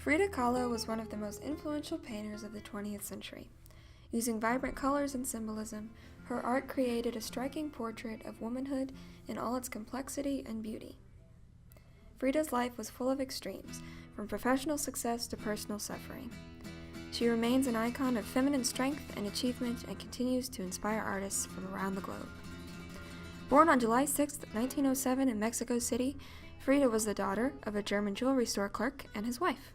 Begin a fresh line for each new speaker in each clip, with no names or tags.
Frida Kahlo was one of the most influential painters of the 20th century. Using vibrant colors and symbolism, her art created a striking portrait of womanhood in all its complexity and beauty. Frida's life was full of extremes, from professional success to personal suffering. She remains an icon of feminine strength and achievement and continues to inspire artists from around the globe. Born on July 6, 1907 in Mexico City, Frida was the daughter of a German jewelry store clerk and his wife.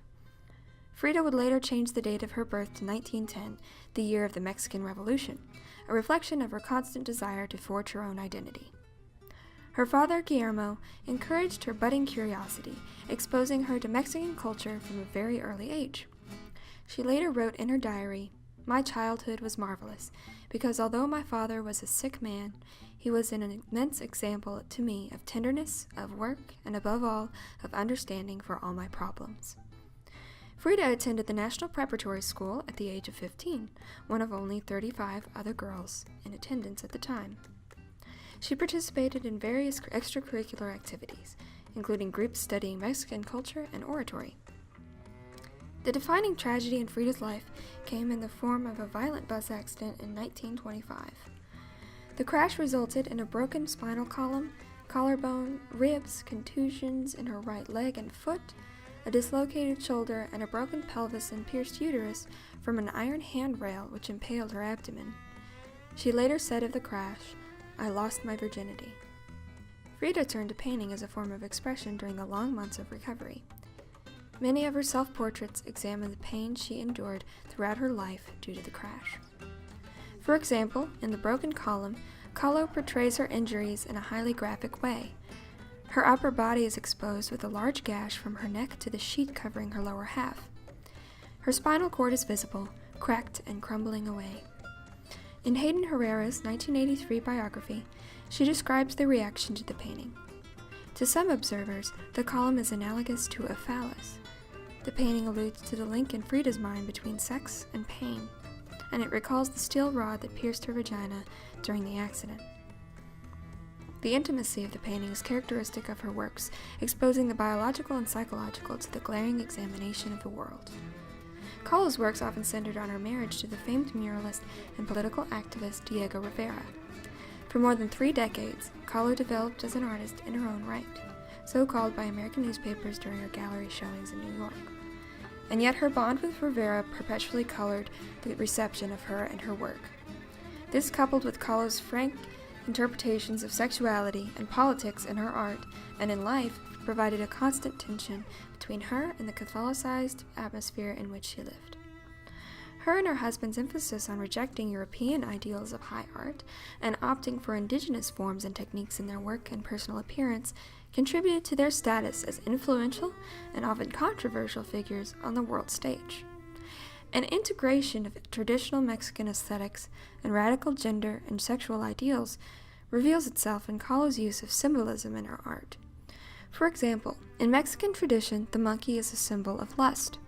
Frida would later change the date of her birth to 1910, the year of the Mexican Revolution, a reflection of her constant desire to forge her own identity. Her father, Guillermo, encouraged her budding curiosity, exposing her to Mexican culture from a very early age. She later wrote in her diary, "My childhood was marvelous, because although my father was a sick man, he was an immense example to me of tenderness, of work, and above all, of understanding for all my problems." Frida attended the National Preparatory School at the age of 15, one of only 35 other girls in attendance at the time. She participated in various extracurricular activities, including groups studying Mexican culture and oratory. The defining tragedy in Frida's life came in the form of a violent bus accident in 1925. The crash resulted in a broken spinal column, collarbone, ribs, contusions in her right leg and foot, a dislocated shoulder, and a broken pelvis and pierced uterus from an iron handrail which impaled her abdomen. She later said of the crash, "I lost my virginity." Frida turned to painting as a form of expression during the long months of recovery. Many of her self-portraits examine the pain she endured throughout her life due to the crash. For example, in The Broken Column, Kahlo portrays her injuries in a highly graphic way. Her upper body is exposed with a large gash from her neck to the sheet covering her lower half. Her spinal cord is visible, cracked and crumbling away. In Hayden Herrera's 1983 biography, she describes the reaction to the painting. To some observers, the column is analogous to a phallus. The painting alludes to the link in Frida's mind between sex and pain, and it recalls the steel rod that pierced her vagina during the accident. The intimacy of the painting is characteristic of her works, exposing the biological and psychological to the glaring examination of the world. Kahlo's works often centered on her marriage to the famed muralist and political activist Diego Rivera. For more than 3 decades, Kahlo developed as an artist in her own right, so called by American newspapers during her gallery showings in New York. And yet her bond with Rivera perpetually colored the reception of her and her work. This, coupled with Kahlo's frank interpretations of sexuality and politics in her art and in life, provided a constant tension between her and the Catholicized atmosphere in which she lived. Her and her husband's emphasis on rejecting European ideals of high art and opting for indigenous forms and techniques in their work and personal appearance contributed to their status as influential and often controversial figures on the world stage. An integration of traditional Mexican aesthetics and radical gender and sexual ideals reveals itself in Kahlo's use of symbolism in her art. For example, in Mexican tradition, the monkey is a symbol of lust.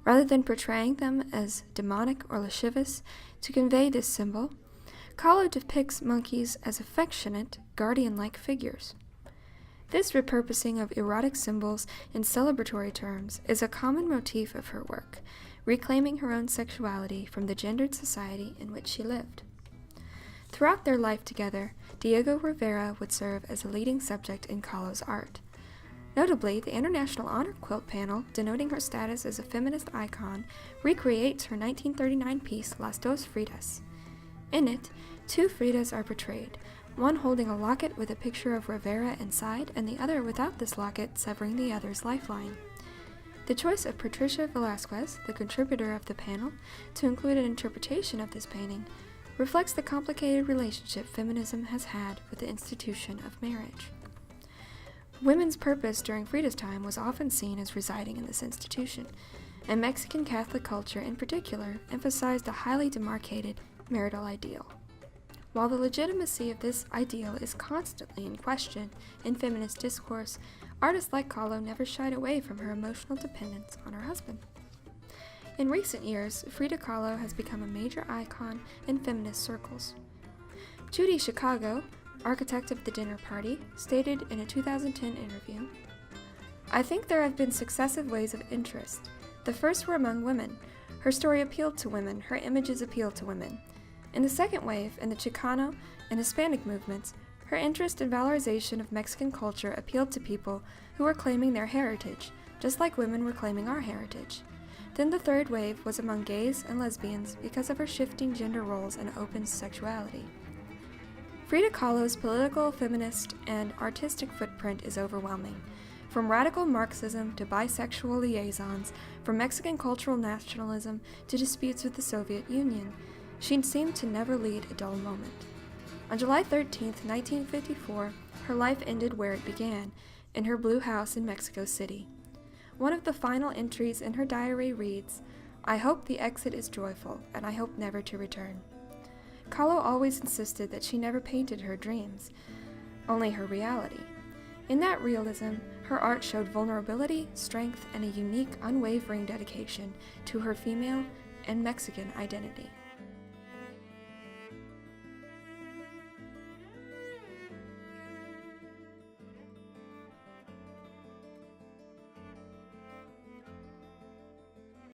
Rather than portraying them as demonic or lascivious to convey this symbol, Kahlo depicts monkeys as affectionate, guardian-like figures. This repurposing of erotic symbols in celebratory terms is a common motif of her work, reclaiming her own sexuality from the gendered society in which she lived. Throughout their life together, Diego Rivera would serve as a leading subject in Kahlo's art. Notably, the International Honor Quilt panel, denoting her status as a feminist icon, recreates her 1939 piece Las Dos Fridas. In it, 2 Fridas are portrayed, one holding a locket with a picture of Rivera inside, and the other without this locket, severing the other's lifeline. The choice of Patricia Velasquez, the contributor of the panel, to include an interpretation of this painting reflects the complicated relationship feminism has had with the institution of marriage. Women's purpose during Frida's time was often seen as residing in this institution, and Mexican Catholic culture in particular emphasized a highly demarcated marital ideal. While the legitimacy of this ideal is constantly in question in feminist discourse, artists like Kahlo never shied away from her emotional dependence on her husband. In recent years, Frida Kahlo has become a major icon in feminist circles. Judy Chicago, architect of the dinner party, stated in a 2010 interview, "I think there have been successive waves of interest. The first were among women. Her story appealed to women, her images appealed to women. In the second wave, in the Chicano and Hispanic movements, her interest and valorization of Mexican culture appealed to people who were claiming their heritage, just like women were claiming our heritage. Then the third wave was among gays and lesbians because of her shifting gender roles and open sexuality. Frida Kahlo's political, feminist, and artistic footprint is overwhelming. From radical Marxism to bisexual liaisons, from Mexican cultural nationalism to disputes with the Soviet Union, she seemed to never lead a dull moment. On July 13, 1954, her life ended where it began, in her blue house in Mexico City. One of the final entries in her diary reads, "I hope the exit is joyful, and I hope never to return." Kahlo always insisted that she never painted her dreams, only her reality. In that realism, her art showed vulnerability, strength, and a unique, unwavering dedication to her female and Mexican identity.